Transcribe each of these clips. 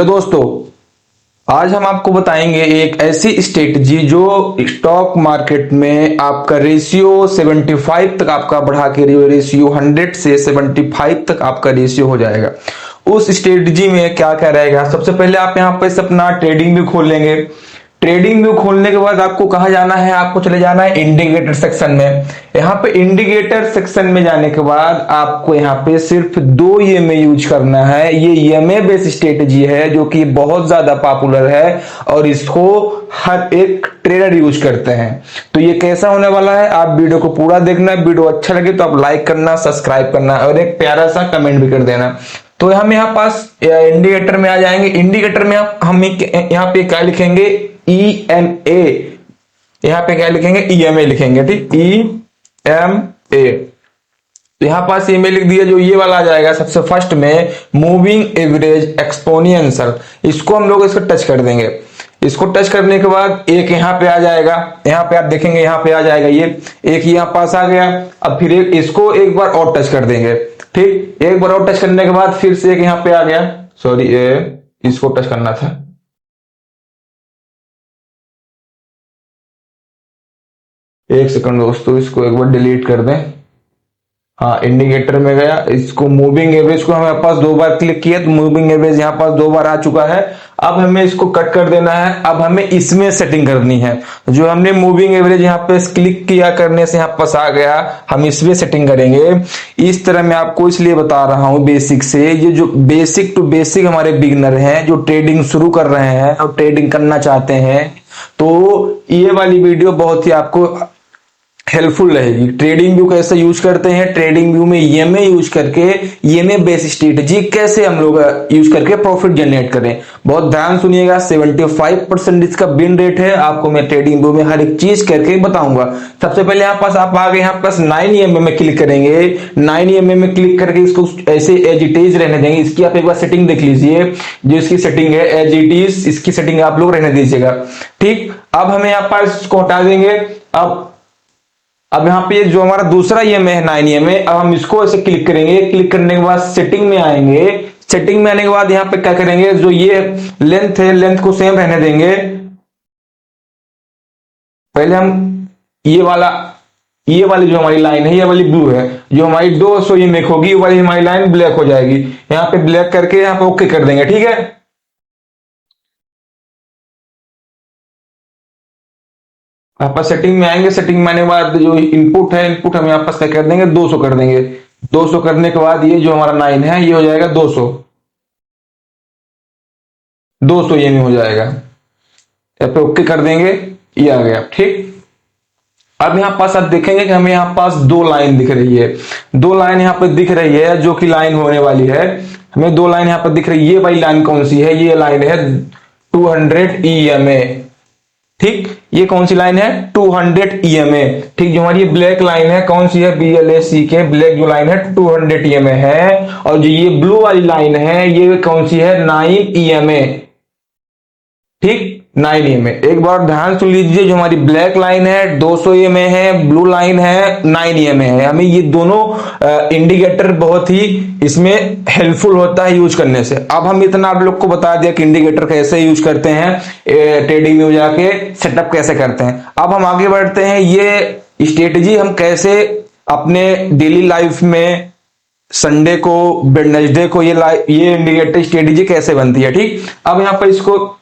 Hello दोस्तों, आज हम आपको बताएंगे एक ऐसी स्ट्रेटजी जो स्टॉक मार्केट में आपका रेशियो 75 तक आपका बढ़ा के रेशियो 100 से 75 तक आपका रेशियो हो जाएगा। उस स्ट्रेटजी में क्या क्या रहेगा? सबसे पहले आप यहाँ पे अपना ट्रेडिंग भी खोल लेंगे। ट्रेडिंग व्यू खोलने के बाद आपको कहाँ जाना है? आपको चले जाना है इंडिकेटर सेक्शन में। यहाँ पे इंडिकेटर सेक्शन में जाने के बाद आपको यहाँ पे सिर्फ दो ईएमए यूज करना है। ये ईएमए बेस्ड स्ट्रेटजी है जो कि बहुत ज्यादा पॉपुलर है और इसको हर एक ट्रेडर यूज करते हैं। तो ये कैसा होने वाला है, आप वीडियो को पूरा देखना। वीडियो अच्छा लगे तो आप लाइक करना, सब्सक्राइब करना और एक प्यारा सा कमेंट भी कर देना। तो हम यहाँ पास इंडिकेटर में आ जाएंगे। इंडिकेटर में हम यहाँ पे क्या लिखेंगे? EMA। यहाँ पे क्या लिखेंगे? EMA लिखेंगे। ठीक, EMA। तो यहाँ पास EMA लिख दिया। जो ये वाला आ जाएगा सबसे फर्स्ट में, मूविंग एवरेज एक्सपोनेंशियल, इसको हम लोग इसको टच कर देंगे। इसको टच करने के बाद एक यहाँ पे आ जाएगा। यहाँ पे आप देखेंगे यहाँ पे आ जाएगा ये एक, यहाँ पास आ गया। अब फिर एक इसको एक बार और टच कर देंगे। ठीक, एक बार और टच करने के बाद फिर से एक यहाँ पे आ गया। सॉरी, इसको टच करना था। एक सेकंड दोस्तों, इसको एक बार डिलीट कर दें। हाँ, इंडिकेटर में गया। इसको मूविंग एवरेज को हमें पास दो बार क्लिक किया तो मूविंग एवरेज यहाँ पास दो बार आ चुका है। अब हमें इसको कट कर देना है। अब हमें इसमें सेटिंग करनी है। जो हमने मूविंग एवरेज यहाँ पे क्लिक किया करने से यहाँ पास आ गया, हम इसमें सेटिंग करेंगे। इस तरह मैं आपको इसलिए बता रहा हूँ बेसिक से। ये जो बेसिक टू बेसिक हमारे बिगिनर हैं जो ट्रेडिंग शुरू कर रहे हैं और ट्रेडिंग करना चाहते हैं, तो ये वाली वीडियो बहुत ही आपको हेल्पफुल रहेगी। ट्रेडिंग व्यू कैसे यूज करते हैं, ट्रेडिंग व्यू में ईएमए यूज करके, ईएमए बेस्ड स्ट्रेटजी कैसे हम लोग यूज करके प्रॉफिट जनरेट करें। बहुत ध्यान सुनिएगा। 75% इसका विन रेट है। आपको मैं ट्रेडिंग व्यू में हर एक चीज करके बताऊंगा। सबसे पहले यहाँ पास आप आ गए, यहाँ पास 9 ईएमए में क्लिक करेंगे। 9 ईएमए में क्लिक करके इसको ऐसे एज इट इज रहने देंगे। इसकी आप एक बार सेटिंग देख लीजिए। जो इसकी सेटिंग है एज इट इज, इसकी सेटिंग आप लोग रहने दीजिएगा। ठीक, अब हमें यहाँ पास इसको हटा देंगे। अब यहाँ पे जो हमारा दूसरा ईएमए है 9 ईएमए, अब हम इसको ऐसे क्लिक करेंगे। क्लिक करने के बाद सेटिंग में आएंगे। सेटिंग में आने के बाद यहाँ पे क्या करेंगे? जो ये लेंथ है, लेंथ को सेम रहने देंगे। पहले हम ये वाली जो हमारी लाइन है, ये वाली ब्लू है, जो हमारी 200 ईएमए होगी, वाली हमारी लाइन ब्लैक हो जाएगी। यहाँ पे ब्लैक करके यहाँ पे ओके कर देंगे। ठीक है, यहाँ पर सेटिंग में आएंगे। सेटिंग में आने के बाद जो इनपुट है, इनपुट हम यहाँ पर क्या कर देंगे? 200 कर देंगे। 200 करने के बाद ये जो हमारा 9 है ये हो जाएगा 200 ये में हो जाएगा। यहाँ पे ओके कर देंगे, ये आ गया। ठीक, अब यहाँ पास आप देखेंगे कि हमें यहाँ पास दो लाइन दिख रही है। दो लाइन यहाँ पे दिख रही है जो कि लाइन होने वाली है। हमें दो लाइन यहाँ पर दिख रही है। ये वाली लाइन कौन सी है? ये लाइन है 200 EMA। ठीक, ये कौन सी लाइन है? 200 EMA। ठीक, जो हमारी ब्लैक लाइन है कौन सी है? BLAC के ब्लैक जो लाइन है 200 EMA है। और जो ये ब्लू वाली लाइन है ये कौन सी है? 9 EMA। ठीक, 9 EMA। एक बार ध्यान सुन लीजिए। जो हमारी ब्लैक लाइन है 200 EMA है, ब्लू लाइन है 9 EMA है। हमें ये दोनों इंडिकेटर बहुत ही इसमें हेल्पफुल होता है यूज करने से। अब हम इतना आप लोग को बता दिया कि इंडिकेटर कैसे यूज करते हैं, ट्रेडिंग में जाके सेटअप कैसे करते हैं। अब हम आगे बढ़ते हैं। ये स्ट्रेटजी हम कैसे अपने डेली लाइफ में, संडे को, वेडनेसडे को ये इंडिकेटर स्ट्रेटजी कैसे बनती है। ठीक, अब यहाँ पर इसको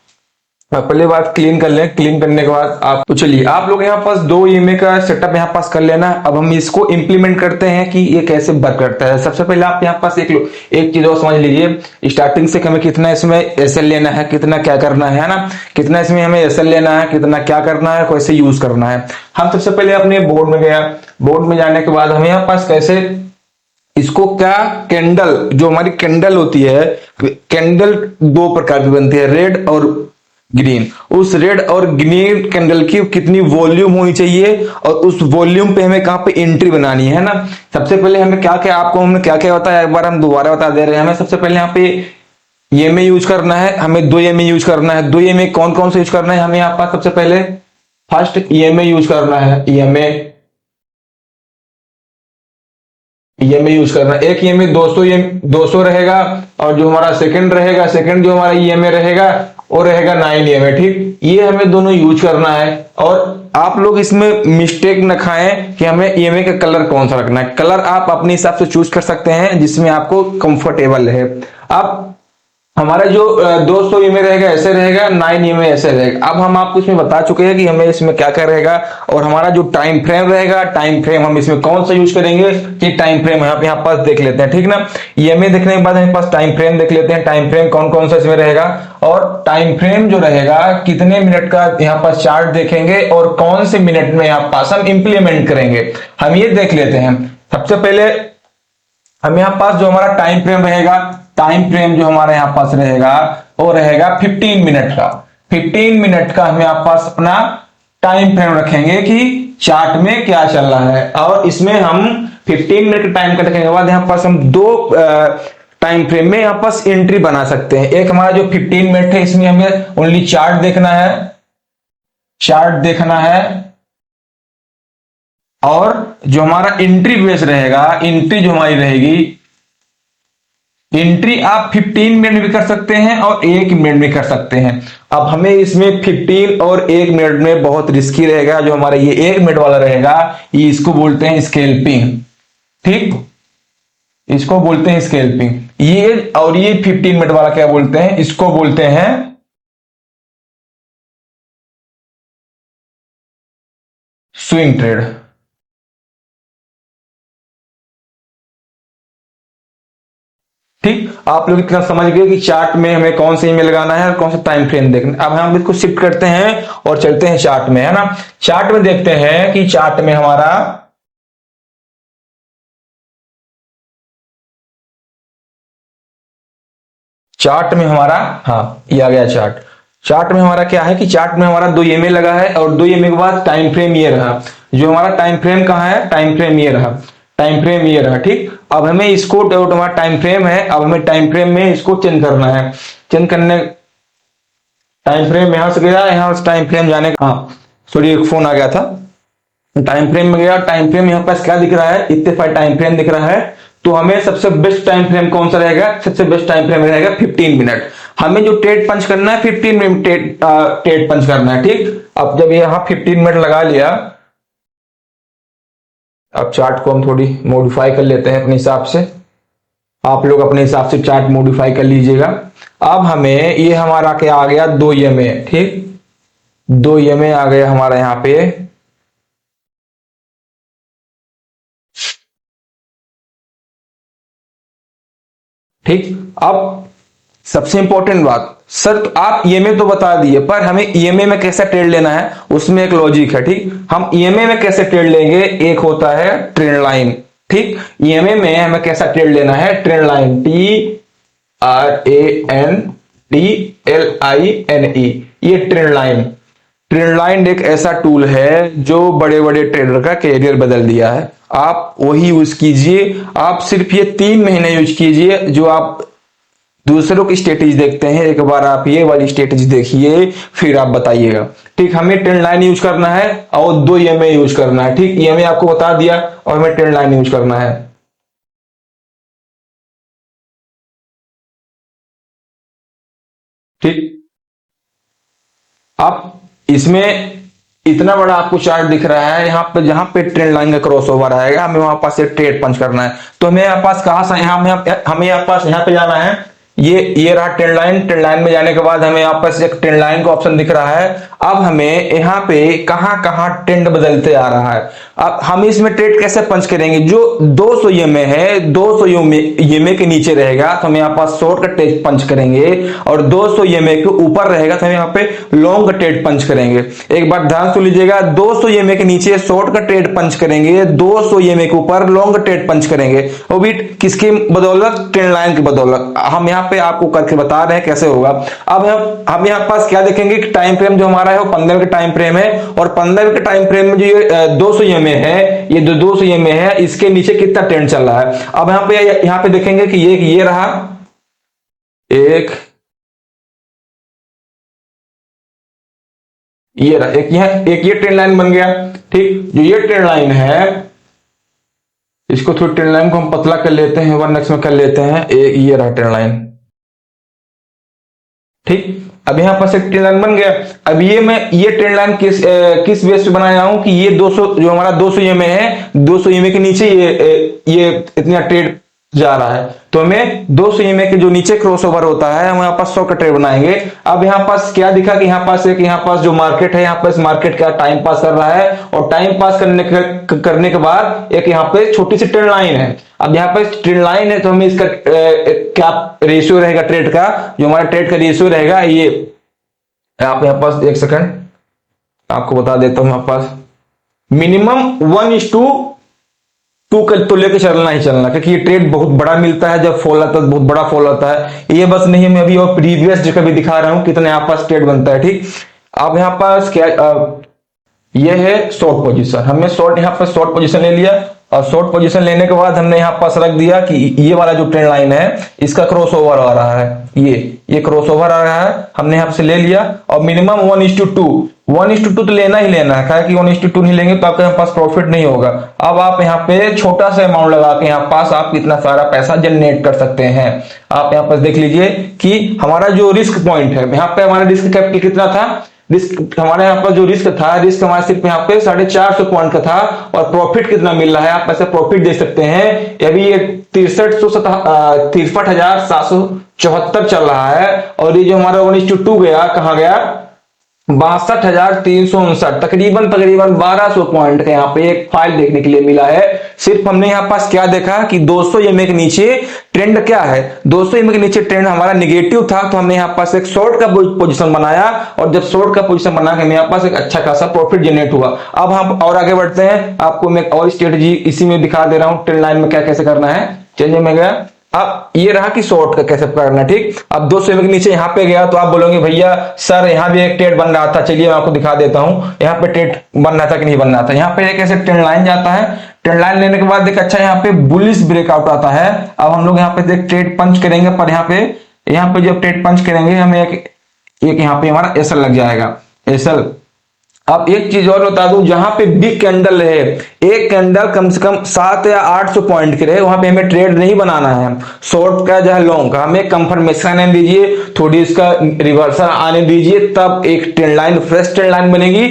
पहले बात क्लीन कर लें। क्लीन करने के बाद आप तो चलिए आप लोग यहाँ पास दो ईएमए का सेटअप यहाँ पास कर लेना। अब हम इसको इंप्लीमेंट करते हैं कि ये कैसे वर्क करता है। सबसे पहले आप यहाँ पास एक चीज और समझ लीजिए। स्टार्टिंग से हमें कितना इसमें एसएल लेना है, कितना क्या करना है ना, कितना इसमें हमें एसएल लेना है, कितना क्या करना है, कैसे यूज करना है। हम सबसे पहले अपने बोर्ड में गया। बोर्ड में जाने के बाद हमें यहाँ पास कैसे इसको क्या, कैंडल, जो हमारी कैंडल होती है, कैंडल दो प्रकार की बनती है, रेड और ग्रीन। उस रेड और ग्रीन कैंडल की कितनी वॉल्यूम होनी चाहिए और उस वॉल्यूम पे हमें कहां पे एंट्री बनानी है ना। सबसे पहले हमें क्या क्या, आपको हमने क्या क्या बताया, एक बार हम दोबारा बता दे रहे हैं। हमें सबसे पहले यहाँ पे ईएमए यूज करना है। हमें दो ईएमए यूज करना है। दो ईएमए कौन कौन से यूज करना है? हमें यहाँ पास सबसे पहले फर्स्ट ईएमए यूज करना है। ईएमए यूज करना है। एक ईएमए 200 रहेगा, और जो हमारा सेकंड रहेगा, सेकंड जो हमारा ईएमए रहेगा वो रहेगा 9 ईएमए। ठीक, ये हमें दोनों यूज करना है। और आप लोग इसमें मिस्टेक न खाएं कि हमें ईएमए का कलर कौन सा रखना है। कलर आप अपने हिसाब से चूज कर सकते हैं जिसमें आपको कंफर्टेबल है। आप हमारा जो 200 ईएमए रहेगा ऐसे रहेगा, 9 ईएमए ऐसे रहेगा। अब हम आपको इसमें बता चुके हैं कि हमें इसमें क्या क्या रहेगा, और हमारा जो टाइम फ्रेम रहेगा, टाइम फ्रेम हम इसमें कौन सा यूज करेंगे, कि टाइम फ्रेम यहाँ पास देख लेते हैं। ठीक ना, ईएमए देखने के बाद हमारे पास टाइम फ्रेम देख लेते हैं, टाइम फ्रेम कौन कौन सा इसमें रहेगा, और टाइम फ्रेम जो रहेगा कितने मिनट का यहाँ पास चार्ट देखेंगे, और कौन से मिनट में यहाँ पास हम इंप्लीमेंट करेंगे, हम ये देख लेते हैं। सबसे पहले हम यहाँ पास जो हमारा टाइम फ्रेम रहेगा, टाइम फ्रेम जो हमारे यहाँ पास रहेगा वो रहेगा 15 मिनट का। 15 मिनट का हम यहाँ पास अपना टाइम फ्रेम रखेंगे कि चार्ट में क्या चल रहा है। और इसमें हम 15 मिनट का टाइम रखने के बाद यहाँ पास हम दो टाइम फ्रेम में यहाँ पास एंट्री बना सकते हैं। एक हमारा जो 15 मिनट है इसमें हमें ओनली चार्ट देखना है, चार्ट देखना है। और जो हमारा एंट्री बेस रहेगा, एंट्री जो हमारी रहेगी, एंट्री आप 15 मिनट भी कर सकते हैं और 1 मिनट भी कर सकते हैं। अब हमें इसमें 15 और 1 मिनट में बहुत रिस्की रहेगा। जो हमारा ये 1 मिनट वाला रहेगा, ये इसको बोलते हैं स्कैल्पिंग। ठीक, इसको बोलते हैं स्कैल्पिंग। ये और ये 15 मिनट वाला क्या बोलते हैं, इसको बोलते हैं स्विंग ट्रेड। ठीक, आप लोग इतना समझ गए कि चार्ट में हमें कौन से ईमेल लगाना है और कौन सा टाइम फ्रेम देखना है। अब हम इसको शिफ्ट करते हैं और चलते हैं चार्ट में, है ना। चार्ट में देखते हैं कि चार्ट में हमारा हाँ, ये आ गया चार्ट। चार्ट में हमारा क्या है कि चार्ट में हमारा 2 ईएमए लगा है, और 2 ईएमए के बाद टाइम फ्रेम ये रहा। जो हमारा टाइम फ्रेम कहाँ है, टाइम फ्रेम ये रहा, टाइम फ्रेम ये रहा। ठीक, अब हमें इसको, हमारा टाइम फ्रेम है, अब हमें टाइम फ्रेम में इसको चेंज करना है। चेंज करने, टाइम फ्रेम यहां से गया, यहां से टाइम फ्रेम जाने का, हाँ सॉरी एक फोन आ गया था। टाइम फ्रेम में गया, टाइम फ्रेम यहाँ पास क्या दिख रहा है, इत्तेफाक टाइम फ्रेम दिख रहा है। तो हमें सबसे बेस्ट टाइम फ्रेम कौन सा रहेगा, सबसे बेस्ट टाइम फ्रेम रहेगा 15 मिनट। हमें जो ट्रेड पंच करना है 15 मिनट ट्रेड पंच करना है। ठीक, अब जब यहां 15 मिनट लगा लिया, अब चार्ट को हम थोड़ी मॉडिफाई कर लेते हैं अपने हिसाब से। आप लोग अपने हिसाब से चार्ट मॉडिफाई कर लीजिएगा। अब हमें ये हमारा क्या आ गया, 2 ईएमए। ठीक, 2 ईएमए आ गया हमारा यहां पे। ठीक, अब सबसे इंपॉर्टेंट बात, सर तो आप ईएमए तो बता दिए, पर हमें ईएमए में कैसा ट्रेड लेना है उसमें एक लॉजिक है। ठीक, हम ईएमए में कैसे ट्रेड लेंगे, एक होता है ट्रेंड लाइन। ठीक, ईएमए में हमें कैसा ट्रेड लेना है, ट्रेंड लाइन, TRANDLINE, ये ट्रेंड लाइन। ट्रेंड लाइन एक ऐसा टूल है जो बड़े बड़े ट्रेडर का कैरियर बदल दिया है। आप वही यूज कीजिए, आप सिर्फ ये 3 महीने यूज कीजिए। जो आप दूसरों की स्ट्रेटेजी देखते हैं, एक बार आप ये वाली स्ट्रेटेजी देखिए, फिर आप बताइएगा। ठीक, हमें ट्रेंड लाइन यूज करना है और 2 ईएमए यूज करना है। ठीक, ईएमए आपको बता दिया, और हमें ट्रेंड लाइन यूज करना है। ठीक, आप इसमें इतना बड़ा आपको चार्ट दिख रहा है, यहाँ पे जहां पे ट्रेंड लाइन का क्रॉस ओवर आएगा, हमें वहां पास से ट्रेड पंच करना है। तो हमें यहाँ पास कहां से, हमें यहाँ पास यहाँ पे जाना है। ये रहा ट्रेंड लाइन। ट्रेंड लाइन में जाने के बाद हमें यहाँ पास एक ट्रेंड लाइन का ऑप्शन दिख रहा है। अब हमें यहाँ पे कहां कहां ट्रेंड बदलते आ रहा है। अब हम इसमें ट्रेड कैसे पंच करेंगे, जो 200 ईएमए है, 200 ईएमए के नीचे रहेगा तो हम यहाँ पास शॉर्ट का ट्रेड पंच करेंगे, और 200 ईएमए के ऊपर रहेगा तो हम यहाँ पे लॉन्ग का ट्रेड पंच करेंगे। एक बार ध्यान सुन लीजिएगा, 200 ईएमए के नीचे शॉर्ट का ट्रेड पंच करेंगे, 200 ईएमए के ऊपर लॉन्ग ट्रेड पंच करेंगे। वो भी किसकी बदौलत, ट्रेंड लाइन की बदौलत। हम यहाँ पे आपको करके बता रहे हैं कैसे होगा। अब हम यहाँ पास क्या देखेंगे कि टाइम फ्रेम जो हमारा है वो 15 का टाइम फ्रेम है, और 15 के टाइम फ्रेम में जो ये 200 ईएमए है, ये 200 ईएमए है, इसके नीचे कितना ट्रेंड चल रहा है। अब यहाँ पे देखेंगे कि ये रहा एक, ये रहा एक, ये ट्रेंड लाइन बन गया। ठीक, जो ये ट्रेंड लाइन है, इसको थोड़ी ट्रेंड लाइन को हम पतला कर लेते हैं, 1x में कर लेते हैं, ये रहा ट्रेंड लाइन। ठीक, अब यहां पर से ट्रेंड लाइन बन गया। अब ये ट्रेंड लाइन किस बेस पे बनाया हूं कि ये 200 जो हमारा 200 ईएमए है, 200 ईएमए के नीचे ये इतना ट्रेड जा रहा है, तो हमें 200 ईएमए के जो नीचे क्रॉसओवर होता है हम यहाँ पास 100 का ट्रेड बनाएंगे। अब यहाँ पास क्या दिखा कि यहाँ पास जो मार्केट है, यहाँ पास मार्केट क्या टाइम पास कर रहा है, और टाइम पास करने के बाद एक यहाँ पे छोटी सी ट्रेंड लाइन है। अब यहाँ पे ट्रेंड लाइन है तो हमें इसका क्या रेशियो रहेगा ट्रेड का, जो हमारा ट्रेड का रेशियो रहेगा, ये आप यहाँ पास एक सेकंड आपको बता देता हूं। यहाँ पास मिनिमम 1:2 तो लेके चलना ही चलना, क्योंकि ये ट्रेड बहुत बड़ा मिलता है, जब फॉल आता है बहुत बड़ा फॉल आता है। ये बस नहीं, मैं अभी और प्रीवियस जगह भी दिखा रहा हूं कितने यहाँ पास ट्रेड बनता है। ठीक, अब यहाँ पास क्या ये है शॉर्ट पोजीशन, हमने यहाँ पर शॉर्ट पोजीशन ले लिया, और शॉर्ट पोजीशन लेने के बाद हमने यहाँ पास रख दिया कि ये वाला जो ट्रेंड लाइन है इसका क्रॉसओवर आ रहा है, ये क्रॉसओवर आ रहा है, हमने यहाँ से ले लिया। और मिनिमम 1:2 तो लेना ही लेना है, कि 1:2 नहीं लेंगे तो आपके यहाँ पास प्रॉफिट नहीं होगा। अब आप यहाँ पे छोटा सा अमाउंट लगा के यहाँ पास आप कितना सारा पैसा जनरेट कर सकते हैं। आप यहाँ पास देख लीजिए कि हमारा जो रिस्क पॉइंट है, यहाँ पे हमारा रिस्क कैपिटल कितना था, रिस्क हमारे यहाँ पर जो रिस्क था, रिस्क हमारे सिर्फ यहाँ पे 450 पॉइंट का था, और प्रॉफिट कितना मिल रहा है आप ऐसे प्रॉफिट देख सकते हैं। अभी ये 63,774 चल रहा है, और ये जो हमारा 1:2 गया कहाँ गया, 62,359, तकरीबन 1200 पॉइंट का यहाँ पे एक फाइल देखने के लिए मिला है। सिर्फ हमने यहाँ पास क्या देखा कि 200 ईएमए के नीचे ट्रेंड क्या है, 200 ईएमए के नीचे ट्रेंड हमारा निगेटिव था, तो हमने यहाँ पास एक शॉर्ट का पोजीशन बनाया, और जब शॉर्ट का पोजीशन बना के हमें यहाँ पास एक अच्छा खासा प्रॉफिट जनरेट हुआ। अब हम और आगे बढ़ते हैं, आपको मैं और स्ट्रेटजी इसी में दिखा दे रहा हूँ, ट्रेंड लाइन में क्या कैसे करना है। चलिए मैं गया, अब ये रहा कि शॉर्ट का कैसे करना। ठीक, अब 200 के नीचे यहाँ पे गया तो आप बोलोगे भैया सर यहाँ भी एक ट्रेड बन रहा था, चलिए मैं आपको दिखा देता हूँ यहाँ पे ट्रेड बन रहा था कि नहीं बन रहा था। यहाँ पे एक ऐसे ट्रेंड लाइन जाता है, ट्रेंड लाइन लेने के बाद देख अच्छा यहाँ पे बुलिश ब्रेकआउट आता है। अब हम लोग यहाँ पे देख ट्रेड पंच करेंगे, पर यहाँ पे जब ट्रेड पंच करेंगे हमें एक यहाँ पे हमारा एसएल लग जाएगा, एसएल। अब एक चीज और बता दूं, जहां पे बिग कैंडल है, एक कैंडल कम से कम 700 या 800 पॉइंट के रहे, वहां पे हमें ट्रेड नहीं बनाना है, शॉर्ट का चाहे लॉन्ग का, हमें कंफर्मेशन आने दीजिए, थोड़ी इसका रिवर्सल आने दीजिए, तब एक trend line fresh trend line बनेगी,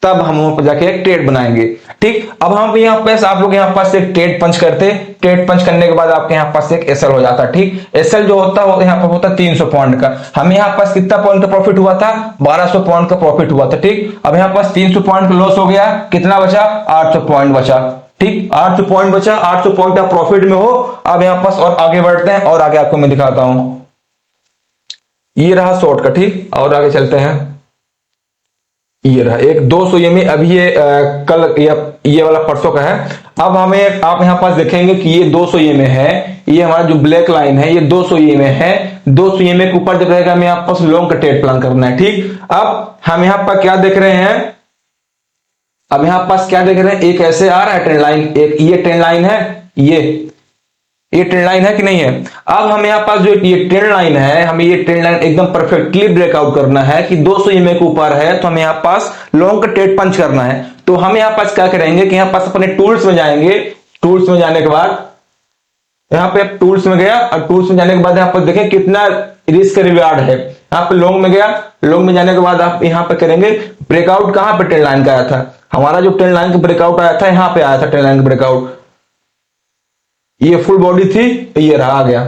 तब हम वहां पर जाके एक ट्रेड बनाएंगे। ठीक, अब हम यहाँ पे आप लोग यहाँ पास एक ट्रेड पंच करते, ट्रेड पंच करने के बाद आपके यहाँ पास एक एसएल हो जाता। ठीक, एसएल जो होता है यहाँ पर होता 300 पॉइंट का, हमें यहाँ पास कितना पॉइंट का प्रॉफिट हुआ था, 1200 पॉइंट का प्रॉफिट हुआ था। ठीक, अब यहाँ पास 300 पॉइंट का लॉस हो गया, कितना बचा, 800 पॉइंट बचा। ठीक, 800 पॉइंट बचा, 800 पॉइंट आप प्रॉफिट में हो। अब यहाँ पास और आगे बढ़ते हैं, और आगे आपको मैं दिखाता हूं, ये रहा शॉर्ट का। ठीक, और आगे चलते हैं, ये रहा एक 200 ईएमए, अभी ये कल ये वाला परसों का है। अब हमें आप यहाँ पास देखेंगे कि ये 200 ईएमए है, ये हमारा जो ब्लैक लाइन है ये 200 ईएमए है। 200 ईएमए के ऊपर जब रहेगा हमें यहाँ पास लॉन्ग का ट्रेड प्लान करना है। ठीक, अब हम यहाँ पर क्या देख रहे हैं, अब यहाँ पास क्या देख रहे हैं, एक ऐसे आ रहा है ट्रेंड लाइन, एक ये ट्रेंड लाइन है, ये ट्रेंड लाइन है कि नहीं है। अब हम यहाँ पास जो ये ट्रेंड लाइन है, हमें ये ट्रेंड लाइन एकदम परफेक्टली ब्रेकआउट करना है कि 200 ईएमए के ऊपर है, तो हमें यहाँ पास लॉन्ग का ट्रेड पंच करना है। तो हम यहाँ पास क्या करेंगे कि यहाँ पास अपने टूल्स में जाएंगे, टूल्स में जाने के बाद यहाँ पे टूल्स में गया, और टूल्स में जाने के बाद यहाँ पर देखें कितना रिस्क रिवार्ड है। यहाँ पे लॉन्ग में गया, लॉन्ग में जाने के बाद आप यहाँ पे करेंगे ब्रेकआउट, कहां पे ट्रेंड लाइन का आया था, हमारा जो ट्रेंड लाइन का ब्रेकआउट आया था यहाँ पे आया था, ट्रेंड लाइन का ब्रेकआउट, ये फुल बॉडी थी, ये रहा आ गया।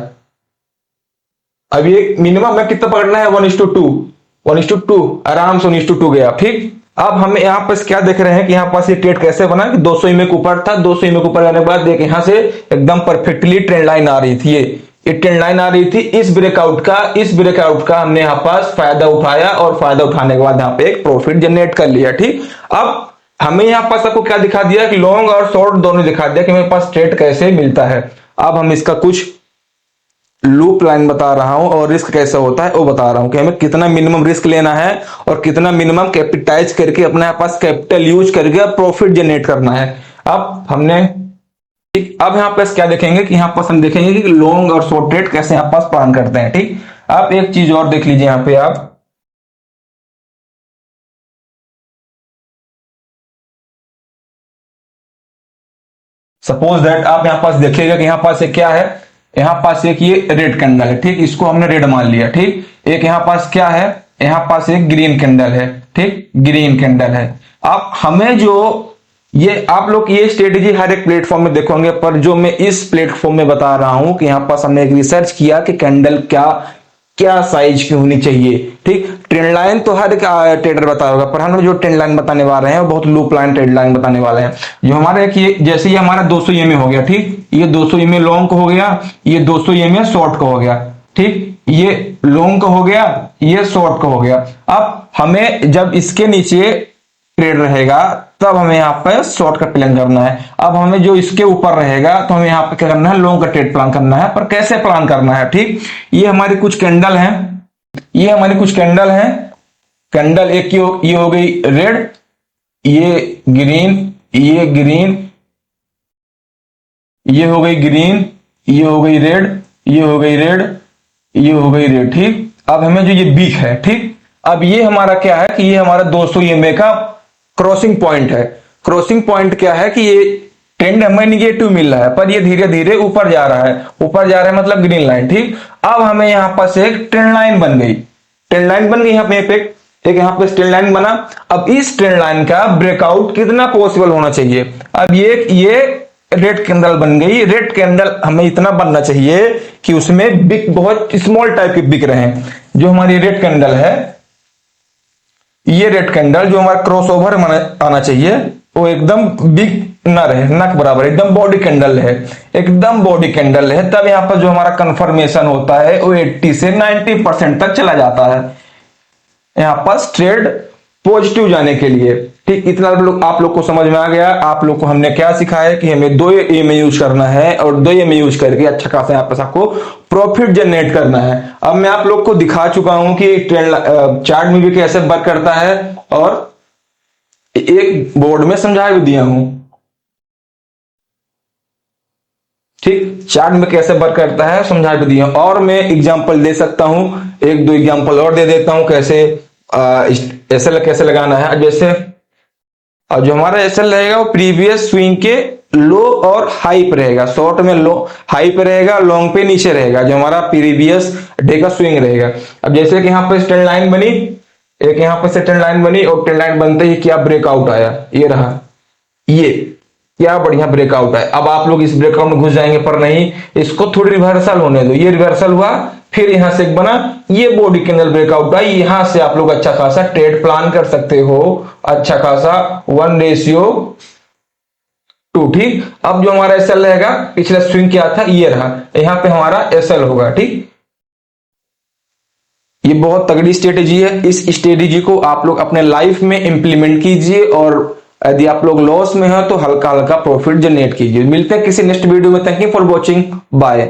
अब ये मिनिमम में कितना पकड़ना है, 1:2 आराम से 1:2 गया। ठीक, अब हम यहाँ पर क्या देख रहे हैं कि यहाँ पास ये ट्रेड कैसे बना कि 200 ईएमए के ऊपर था, 200 ईएमए के ऊपर जाने के बाद देख यहाँ से एकदम परफेक्टली ट्रेंड लाइन आ रही थी, ये ट्रेंड लाइन आ रही थी। इस ब्रेकआउट का हमने यहाँ पास फायदा उठाया, और फायदा उठाने के बाद यहाँ पे एक प्रॉफिट जनरेट कर लिया। ठीक, अब हमें यहाँ पास आपको क्या दिखा दिया कि लॉन्ग और शॉर्ट दोनों दिखा दिया कि मेरे पास ट्रेड कैसे मिलता है। अब हम इसका कुछ लूप लाइन बता रहा हूं, और रिस्क कैसा होता है वो बता रहा हूं कि हमें कितना मिनिमम रिस्क लेना है, और कितना मिनिमम कैपिटाइज करके अपने पास कैपिटल यूज करके प्रॉफिट जनरेट करना है। अब हमने अब यहाँ पास क्या देखेंगे कि यहाँ पास हम देखेंगे कि लॉन्ग और शॉर्ट ट्रेड कैसे यहाँ पास प्लान करते हैं। ठीक, आप एक चीज और देख लीजिए, यहाँ पे आप सपोज दैट आप यहां पास देखिएगा कि यहां पास एक क्या है, यहां पास एक ये रेड कैंडल है, ठीक, इसको हमने रेड मान लिया, ठीक। एक यहां पास क्या है, यहां पास एक ग्रीन कैंडल है, ठीक, ग्रीन कैंडल है। अब हमें जो ये आप लोग ये स्ट्रेटेजी हर एक प्लेटफॉर्म में देखोगे, पर जो मैं इस प्लेटफॉर्म में बता रहा हूं कि यहां पास हमने एक रिसर्च किया कि कैंडल क्या क्या साइज की होनी चाहिए, ठीक। ट्रेंड लाइन तो हर एक ट्रेडर बता होगा, पर हम जो ट्रेंड लाइन बताने वाले हैं वो बहुत लूप लाइन ट्रेंड लाइन बताने वाले हैं। जो हमारे एक जैसे ये हमारा 200 ईएमए हो गया, ठीक, ये 200 ईएमए लॉन्ग का हो गया, ये 200 ईएमए शॉर्ट का हो गया, ठीक, ये लॉन्ग का हो गया, ये शॉर्ट का हो गया। अब हमें जब इसके नीचे ट्रेड रहेगा तब हमें यहाँ पर शॉर्ट का प्लान करना है। अब हमें जो इसके ऊपर रहेगा तो हमें यहाँ पे क्या करना है, लॉन्ग का ट्रेड प्लान करना है। पर कैसे प्लान करना है, ठीक, ये हमारी कुछ कैंडल हैं, ये हमारी कुछ कैंडल हैं। कैंडल एक ये हो गई रेड, ये ग्रीन, ये ग्रीन, ये हो गई ग्रीन, ये हो गई रेड, ये हो गई रेड, ये हो गई रेड, ठीक। अब हमें जो ये बीक है, ठीक, अब ये हमारा क्या है कि ये हमारा 200 ईएमए का क्रॉसिंग पॉइंट है। क्रॉसिंग पॉइंट क्या है कि ये ट्रेंड हमें निगेटिव मिल रहा है, पर ये धीरे धीरे ऊपर जा रहा है, ऊपर जा रहा है मतलब ग्रीन लाइन, ठीक। अब हमें यहां पर से एक ट्रेंड लाइन बन गई, ट्रेंड लाइन बन गई यहाँ पे एक यहां पे ट्रेंड लाइन बना। अब इस ट्रेंड लाइन का ब्रेकआउट कितना पॉसिबल होना चाहिए, अब ये रेड कैंडल बन गई। रेड कैंडल हमें इतना बनना चाहिए कि उसमें बिग बहुत स्मॉल टाइप के बिक रहे हैं। जो हमारी रेड कैंडल है, ये रेड कैंडल जो हमारा क्रॉस ओवर आना चाहिए वो एकदम बिग ना रहे, नक बराबर, एकदम बॉडी कैंडल है, एकदम बॉडी कैंडल है। तब यहां पर जो हमारा कंफर्मेशन होता है वो 80 से 90% तक चला जाता है यहां पर ट्रेड पॉजिटिव जाने के लिए, ठीक। इतना आप लोग को समझ में आ गया। आप लोग को हमने क्या सिखाया कि हमें 2 ईएमए यूज करना है और 2 ईएमए यूज करके अच्छा खासा यहाँ पर आपको प्रॉफिट जनरेट करना है। अब मैं आप लोग को दिखा चुका हूं कि ट्रेंड चार्ट में भी कैसे वर्क करता है और एक बोर्ड में समझा भी दिया हूं, ठीक, चार्ट में कैसे वर्क करता है समझा भी दिया। और मैं एग्जांपल दे सकता हूं, 1-2 एग्जांपल और दे देता हूं कैसे एसएल कैसे लगाना है। जैसे जो हमारा एसएल रहेगा वो प्रीवियस स्विंग के लो और हाई पे रहेगा, शॉर्ट में लो हाई पे रहेगा, लॉन्ग पे नीचे रहेगा, जो हमारा प्रीवियस डे का स्विंग रहेगा। अब जैसे कि यहाँ पे ट्रेंड लाइन बनी, एक यहाँ पे से ट्रेंड लाइन बनी और ट्रेंड लाइन बनते ही क्या ब्रेकआउट आया, ये रहा, ये क्या बढ़िया ब्रेकआउट है। अब आप लोग इस ब्रेकआउट में घुस जाएंगे, पर नहीं, इसको थोड़ी रिवर्सल होने दो। ये रिवर्सल हुआ, फिर यहां से एक बना, ये बॉडी कैंडल ब्रेकआउट है, यहां से आप लोग अच्छा खासा ट्रेड प्लान कर सकते हो, अच्छा खासा 1:2, ठीक। अब जो हमारा एसएल रहेगा, पिछला स्विंग क्या था, ये रहा, यहां पे हमारा एसएल होगा, ठीक। ये बहुत तगड़ी स्ट्रेटेजी है। इस स्ट्रेटेजी को आप लोग अपने लाइफ में इंप्लीमेंट कीजिए और यदि आप लोग लॉस में हो तो हल्का हल्का प्रॉफिट जनरेट कीजिए। मिलते हैं किसी नेक्स्ट वीडियो में। Thank you for watching, bye.